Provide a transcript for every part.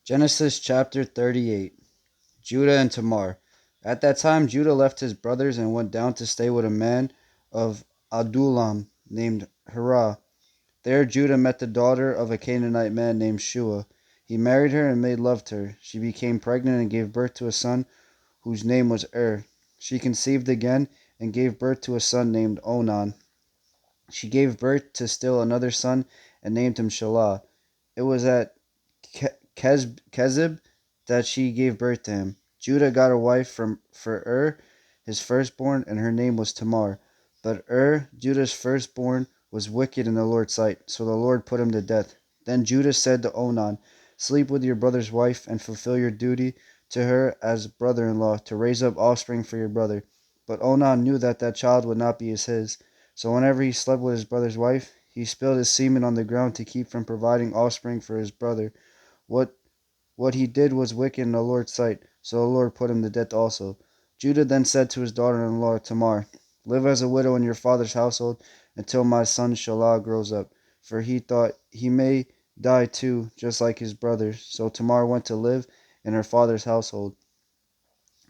Genesis chapter 38. Judah and Tamar. At that time, Judah left his brothers and went down to stay with a man of Adullam named Hirah. There, Judah met the daughter of a Canaanite man named Shua. He married her and made love to her. She became pregnant and gave birth to a son whose name was She conceived again and gave birth to a son named Onan. She gave birth to still another son and named him Shelah. It was at Kezib that she gave birth to him. Judah got a wife for his firstborn, and her name was Tamar. But Judah's firstborn, was wicked in the Lord's sight, so the Lord put him to death. Then Judah said to Onan, "Sleep with your brother's wife, and fulfill your duty to her as brother-in-law, to raise up offspring for your brother." But Onan knew that child would not be his. So whenever he slept with his brother's wife, he spilled his semen on the ground to keep from providing offspring for his brother. What what he did was wicked in the Lord's sight, so the Lord put him to death also. Judah then said to his daughter-in-law Tamar, "Live as a widow in your father's household until my son Shelah grows up." For he thought, "He may die too, just like his brothers." So Tamar went to live in her father's household.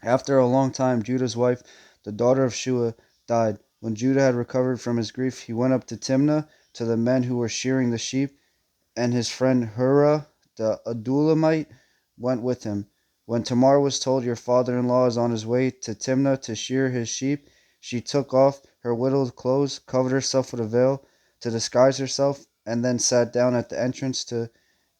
After a long time, Judah's wife, the daughter of Shua, died. When Judah had recovered from his grief, he went up to Timnah to the men who were shearing the sheep, and his friend Hurrah the Adullamite went with him. When Tamar was told, "Your father-in-law is on his way to Timnah to shear his sheep," she took off her widow's clothes, covered herself with a veil to disguise herself, and then sat down at the entrance to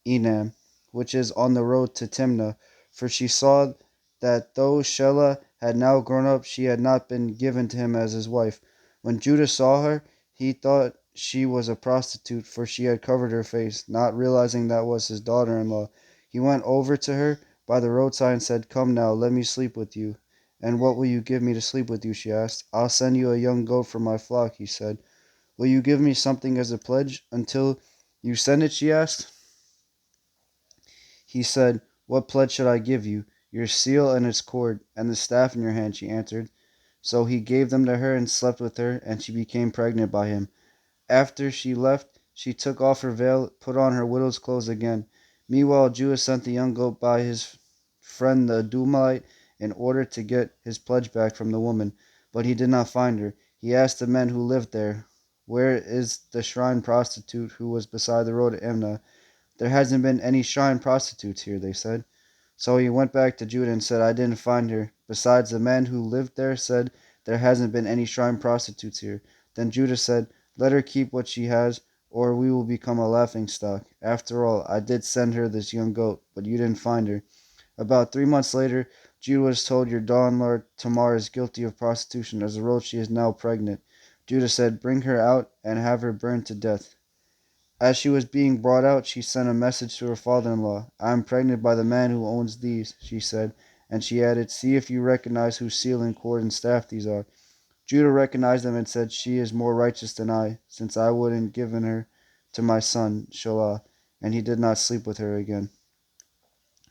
Enam, which is on the road to Timnah, for she saw that though Shelah had now grown up, she had not been given to him as his wife. When Judah saw her, he thought she was a prostitute, for she had covered her face, not realizing that was his daughter-in-law. He went over to her by the roadside and said, "Come now, let me sleep with you." "And what will you give me to sleep with you?" she asked. "I'll send you a young goat from my flock," he said. "Will you give me something as a pledge until you send it?" she asked. He said, "What pledge should I give you?" "Your seal and its cord, and the staff in your hand," she answered. So he gave them to her and slept with her, and she became pregnant by him. After she left, she took off her veil, put on her widow's clothes again. Meanwhile, Judah sent the young goat by his friend the Adullamite in order to get his pledge back from the woman, but he did not find her. He asked the men who lived there, "Where is the shrine prostitute who was beside the road at Imnah?" "There hasn't been any shrine prostitutes here," they said. So he went back to Judah and said, "I didn't find her. Besides, the man who lived there said there hasn't been any shrine prostitutes here." Then Judah said, "Let her keep what she has, or we will become a laughing stock. After all, I did send her this young goat, but you didn't find her." About 3 months later, Judah was told, "Your daughter-in-law Tamar is guilty of prostitution. As a result, she is now pregnant." Judah said, "Bring her out and have her burned to death." As she was being brought out, she sent a message to her father-in-law. "I am pregnant by the man who owns these," she said, and she added, "See if you recognize whose seal and cord and staff these are." Judah recognized them and said, "She is more righteous than I, since I wouldn't given her to my son Shelah," and he did not sleep with her again.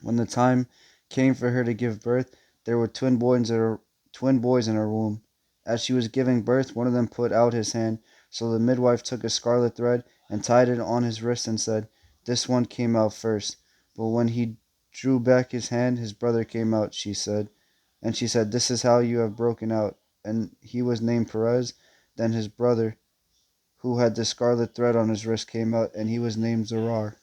When the time came for her to give birth, there were twin boys in her womb. As she was giving birth, one of them put out his hand, so the midwife took a scarlet thread and tied it on his wrist and said, "This one came out first." But when he drew back his hand, his brother came out, she said. And she said, "This is how you have broken out." And he was named Perez. Then his brother, who had the scarlet thread on his wrist, came out, and he was named Zerar.